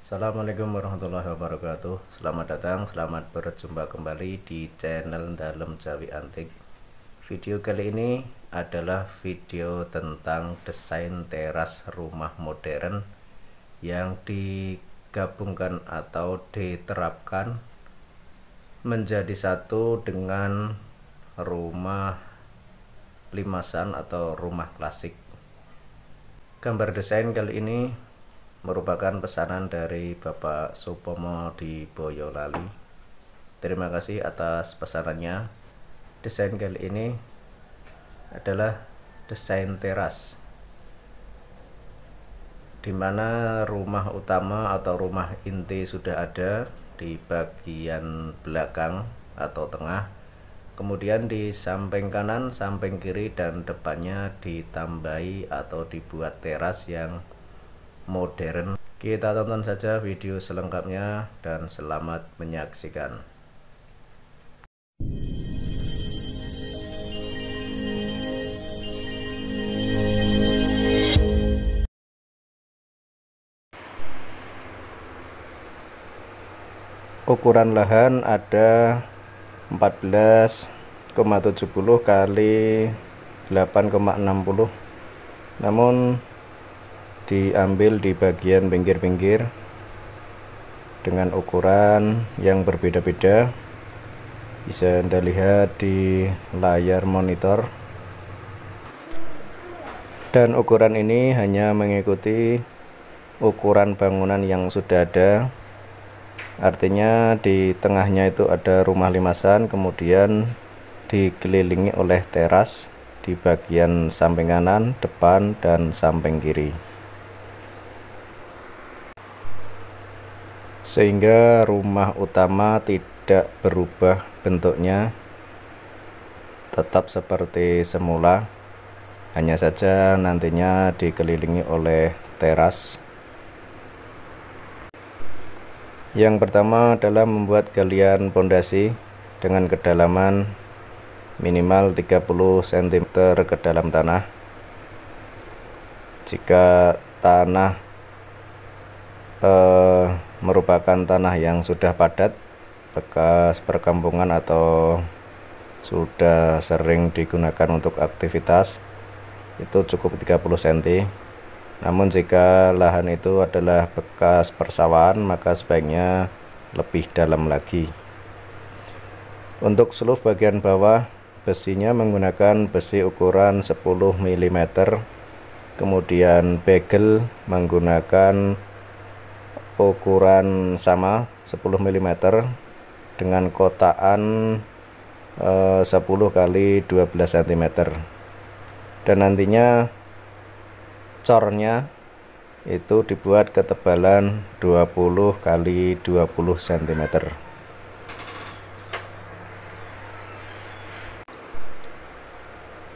Assalamualaikum warahmatullahi wabarakatuh. Selamat datang, selamat berjumpa kembali di channel Dalem Jawi Antik. Video kali ini adalah video tentang desain teras rumah modern yang digabungkan atau diterapkan menjadi satu dengan rumah limasan atau rumah klasik. Gambar desain kali ini merupakan pesanan dari Bapak Supomo di Boyolali. Terima kasih atas pesanannya. Desain kali ini adalah desain teras, di mana rumah utama atau rumah inti sudah ada di bagian belakang atau tengah. Kemudian di samping kanan, samping kiri, dan depannya ditambahi atau dibuat teras yang modern. Kita tonton saja video selengkapnya dan selamat menyaksikan. Ukuran lahan ada 14,70 kali 8,60, namun diambil di bagian pinggir-pinggir dengan ukuran yang berbeda-beda. Bisa Anda lihat di layar monitor. Dan ukuran ini hanya mengikuti ukuran bangunan yang sudah ada. Artinya di tengahnya itu ada rumah limasan, kemudian dikelilingi oleh teras di bagian samping kanan, depan, dan samping kiri. Sehingga rumah utama tidak berubah bentuknya, tetap seperti semula, hanya saja nantinya dikelilingi oleh teras. Yang pertama adalah membuat galian pondasi dengan kedalaman minimal 30 cm ke dalam tanah. Jika tanah merupakan tanah yang sudah padat, bekas perkampungan atau sudah sering digunakan untuk aktivitas, itu cukup 30 cm. Namun jika lahan itu adalah bekas persawahan, maka sebaiknya lebih dalam lagi. Untuk seluf bagian bawah, besinya menggunakan besi ukuran 10 mm, kemudian bagel menggunakan ukuran sama 10 mm dengan kotaan 10 kali 12 cm, dan nantinya cornya itu dibuat ketebalan 20 kali 20 cm.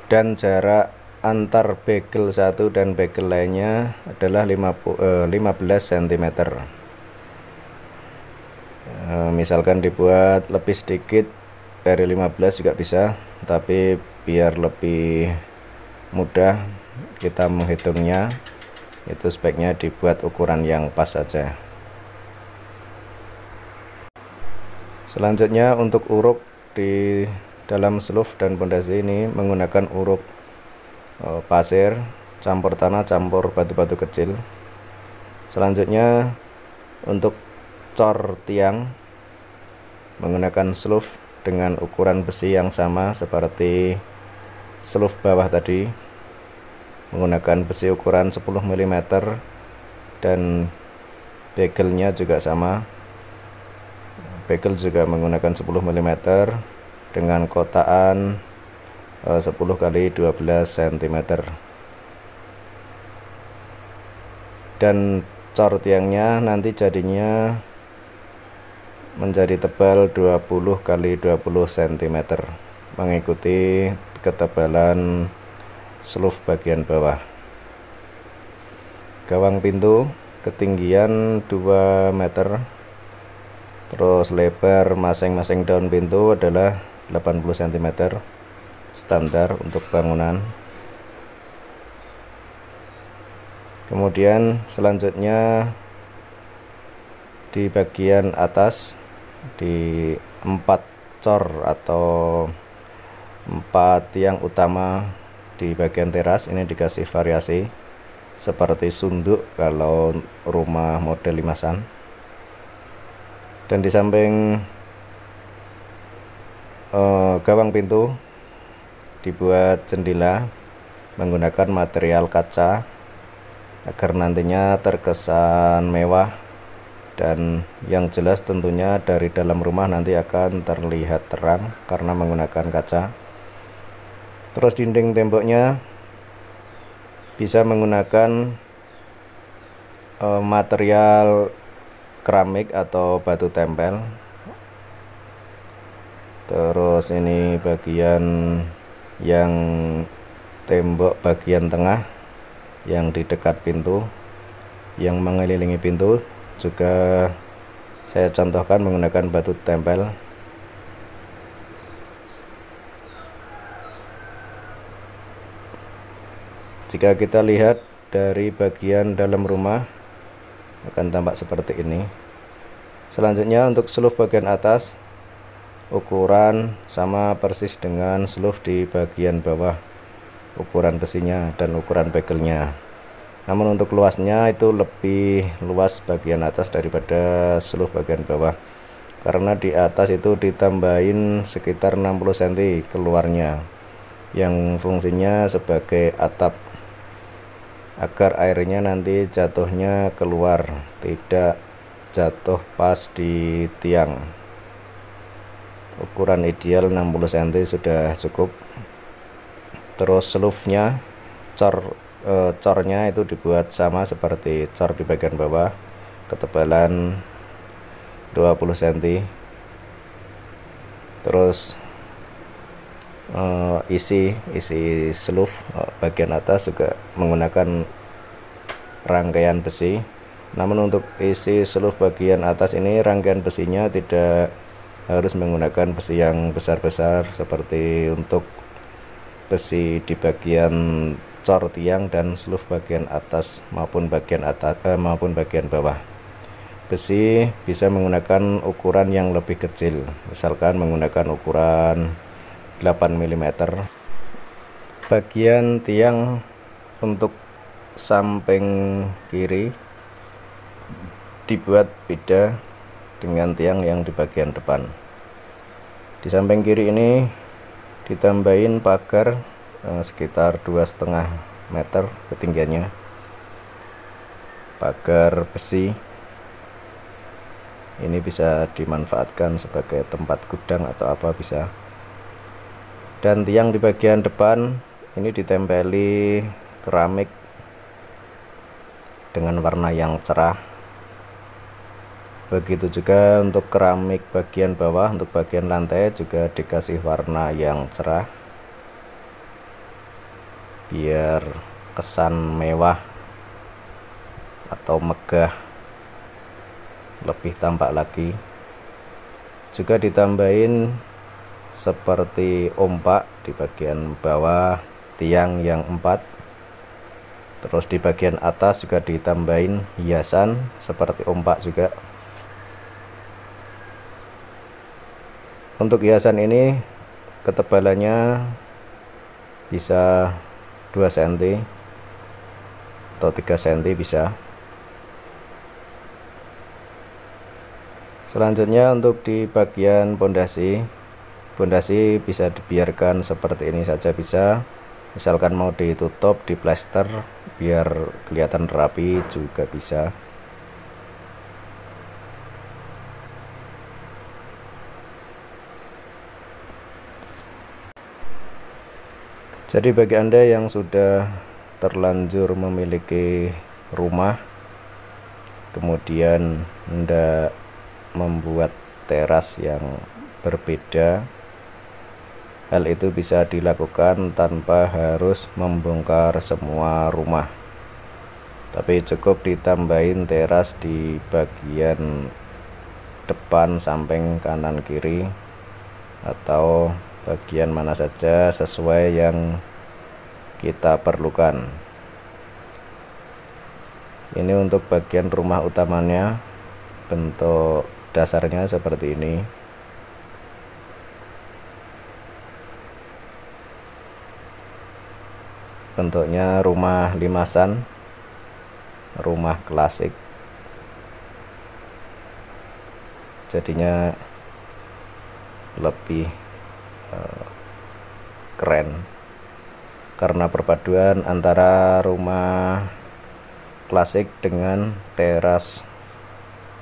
Dan jarak antar bagel satu dan bagel lainnya adalah 15 cm. Misalkan dibuat lebih sedikit dari 15 juga bisa, tapi biar lebih mudah kita menghitungnya, itu sebaiknya dibuat ukuran yang pas saja. Selanjutnya untuk uruk di dalam seluf dan pondasi ini menggunakan uruk pasir campur tanah campur batu-batu kecil. Selanjutnya untuk cor tiang menggunakan seluf dengan ukuran besi yang sama seperti seluf bawah tadi, menggunakan besi ukuran 10 mm, dan bagelnya juga sama. Bagel juga menggunakan 10 mm dengan kotaan 10 kali 12 cm. Dan cor tiangnya nanti jadinya menjadi tebal 20 kali 20 cm, mengikuti ketebalan seluf bagian bawah. Gawang pintu ketinggian 2 meter, terus lebar masing-masing daun pintu adalah 80 cm standar untuk bangunan. Kemudian selanjutnya di bagian atas di 4 cor atau 4 tiang utama di bagian teras ini dikasih variasi seperti sunduk kalau rumah model limasan, dan di samping gawang pintu dibuat jendela menggunakan material kaca agar nantinya terkesan mewah, dan yang jelas tentunya dari dalam rumah nanti akan terlihat terang karena menggunakan kaca. Terus dinding temboknya bisa menggunakan material keramik atau batu tempel. Terus ini bagian yang tembok bagian tengah yang di dekat pintu yang mengelilingi pintu juga saya contohkan menggunakan batu tempel. Jika kita lihat dari bagian dalam rumah akan tampak seperti ini. Selanjutnya untuk seluf bagian atas ukuran sama persis dengan seluf di bagian bawah, ukuran besinya dan ukuran begelnya. Namun untuk luasnya itu lebih luas bagian atas daripada seluf bagian bawah, karena di atas itu ditambahin sekitar 60 cm keluarnya yang fungsinya sebagai atap agar airnya nanti jatuhnya keluar, tidak jatuh pas di tiang. Ukuran ideal 60 cm sudah cukup. Terus selufnya cornya itu dibuat sama seperti cor di bagian bawah, ketebalan 20 cm. Terus isi seluf bagian atas juga menggunakan rangkaian besi. Namun untuk isi seluf bagian atas ini rangkaian besinya tidak harus menggunakan besi yang besar-besar seperti untuk besi di bagian cor tiang dan seluf bagian atas maupun bagian bawah. Besi bisa menggunakan ukuran yang lebih kecil, misalkan menggunakan ukuran 8 mm. Bagian tiang untuk samping kiri dibuat beda dengan tiang yang di bagian depan. Di samping kiri ini ditambahin pagar sekitar 2,5 meter ketinggiannya, pagar besi. Ini bisa dimanfaatkan sebagai tempat gudang atau apa bisa. Dan tiang di bagian depan ini ditempeli keramik dengan warna yang cerah. Begitu juga untuk keramik bagian bawah, untuk bagian lantai juga dikasih warna yang cerah biar kesan mewah atau megah lebih tampak lagi. Juga ditambahin seperti ompak di bagian bawah tiang yang 4. Terus di bagian atas juga ditambahin hiasan seperti ompak juga. Untuk hiasan ini ketebalannya bisa 2 cm atau 3 cm bisa. Selanjutnya untuk di bagian pondasi bisa dibiarkan seperti ini saja bisa. Misalkan mau ditutup, diplester biar kelihatan rapi juga bisa. Jadi bagi Anda yang sudah terlanjur memiliki rumah, kemudian Anda membuat teras yang berbeda, hal itu bisa dilakukan tanpa harus membongkar semua rumah, tapi cukup ditambahin teras di bagian depan, samping, kanan, kiri, atau bagian mana saja sesuai yang kita perlukan. Ini untuk bagian rumah utamanya. bentuk dasarnya seperti ini. Bentuknya rumah limasan, rumah klasik, jadinya lebih keren karena perpaduan antara rumah klasik dengan teras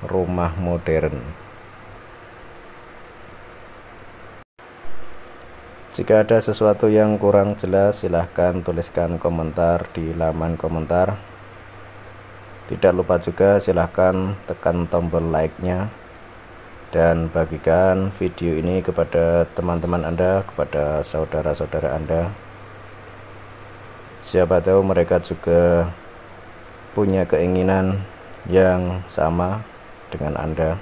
rumah modern. Jika ada sesuatu yang kurang jelas, silahkan tuliskan komentar di laman komentar. Tidak lupa juga silahkan tekan tombol like-nya dan bagikan video ini kepada teman-teman Anda, kepada saudara-saudara Anda. Siapa tahu mereka juga punya keinginan yang sama dengan Anda.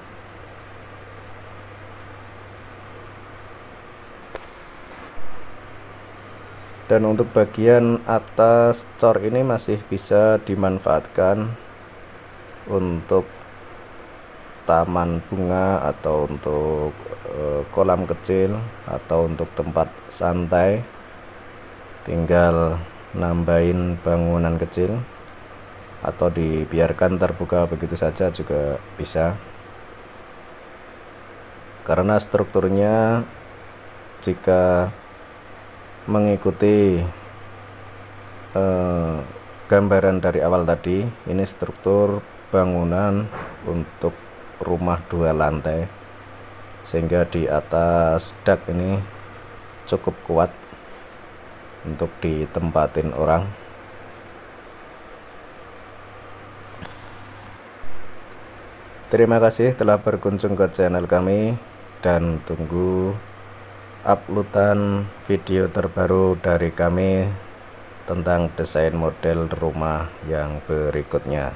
Dan untuk bagian atas cor ini masih bisa dimanfaatkan untuk taman bunga atau untuk kolam kecil atau untuk tempat santai. Tinggal nambahin bangunan kecil atau dibiarkan terbuka begitu saja juga bisa, karena strukturnya jika mengikuti gambaran dari awal tadi, ini struktur bangunan untuk rumah 2 lantai, sehingga di atas dak ini cukup kuat untuk ditempatin orang. Terima kasih telah berkunjung ke channel kami dan tunggu uploadan video terbaru dari kami tentang desain model rumah yang berikutnya.